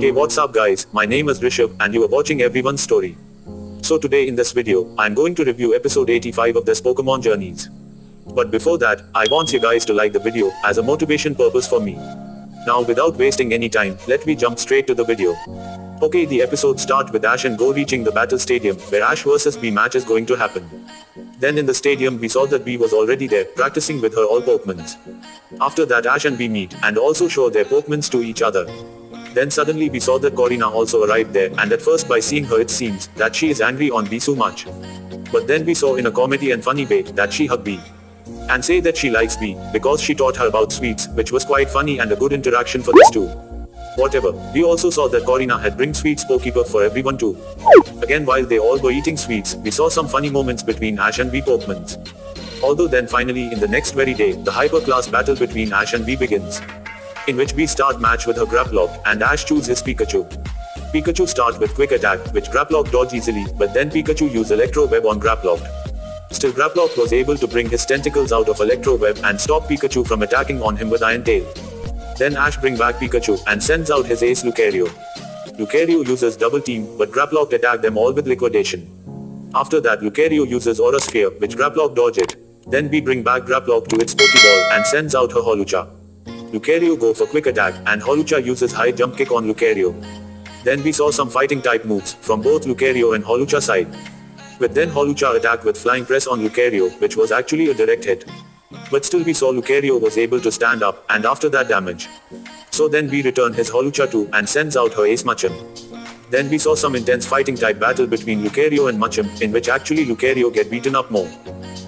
Hey, what's up guys, my name is Rishabh and you are watching Everyone's Story. So today in this video, I'm going to review episode 85 of this Pokemon Journeys. But before that, I want you guys to like the video as a motivation purpose for me. Now without wasting any time, let me jump straight to the video. Okay, the episode starts with Ash and Go reaching the battle stadium where Ash vs Bee match is going to happen. Then in the stadium we saw that Bee was already there practicing with her all Pokemons. After that Ash and Bee meet and also show their Pokemons to each other. Then suddenly we saw that Corina also arrived there and at first by seeing her it seems that she is angry on Bee so much. But then we saw in a comedy and funny way that she hugged Bee. And say that she likes Bee because she taught her about sweets, which was quite funny and a good interaction for this too. Whatever, we also saw that Corina had bring sweets Pokekeeper for everyone too. Again while they all were eating sweets, we saw some funny moments between Ash and Bee Pokemons. Although then finally in the next very day, the hyper class battle between Ash and Bee begins. In which Bee start match with her Grapploct and Ash choose his Pikachu. Pikachu start with quick attack which Grapploct dodge easily, but then Pikachu use Electro Web on Grapploct. Still Grapploct was able to bring his tentacles out of Electro Web and stop Pikachu from attacking on him with Iron Tail. Then Ash bring back Pikachu and sends out his ace Lucario. Lucario uses double team but Grapploct attack them all with liquidation. After that Lucario uses Aura Sphere which Grapploct dodge it. Then Bee bring back Grapploct to its Pokeball and sends out her Holucha. Lucario go for quick attack and Holucha uses high jump kick on Lucario. Then we saw some fighting type moves from both Lucario and Holucha side. But then Holucha attacked with flying press on Lucario which was actually a direct hit. But still we saw Lucario was able to stand up and after that damage. So then we return his Holucha too and sends out her ace Machamp. Then we saw some intense fighting type battle between Lucario and Machamp in which actually Lucario get beaten up more.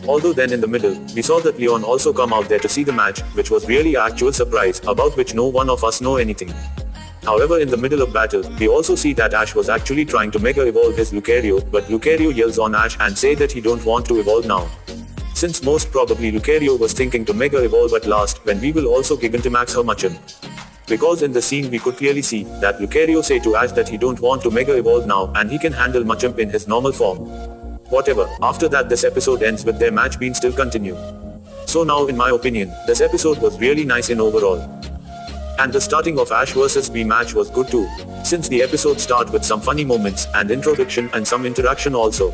Although then in the middle, we saw that Leon also come out there to see the match, which was really an actual surprise, about which no one of us know anything. However in the middle of battle, we also see that Ash was actually trying to Mega Evolve his Lucario, but Lucario yells on Ash and say that he don't want to evolve now. Since most probably Lucario was thinking to Mega Evolve at last, when we will also Gigantamax her Machamp. Because in the scene we could clearly see that Lucario say to Ash that he don't want to Mega Evolve now and he can handle Machamp in his normal form. Whatever, after that this episode ends with their match being still continue. So now in my opinion, this episode was really nice in overall. And the starting of Ash vs Bee match was good too, since the episode start with some funny moments and introduction and some interaction also.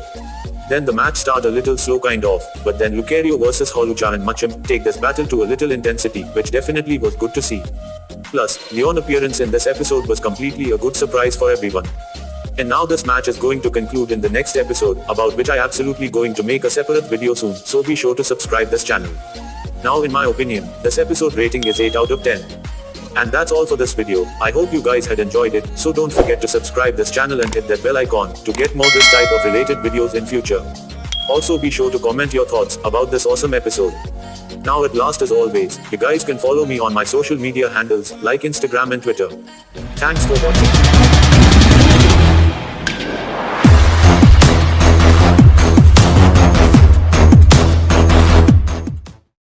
Then the match start a little slow kind of, but then Lucario vs Holucha and Machamp take this battle to a little intensity which definitely was good to see. Plus, Leon appearance in this episode was completely a good surprise for everyone. And now this match is going to conclude in the next episode, about which I absolutely going to make a separate video soon, so be sure to subscribe this channel. Now in my opinion, this episode rating is 8 out of 10. And that's all for this video. I hope you guys had enjoyed it, so don't forget to subscribe this channel and hit that bell icon to get more this type of related videos in future. Also be sure to comment your thoughts about this awesome episode. Now at last as always, you guys can follow me on my social media handles like Instagram and Twitter. Thanks for watching.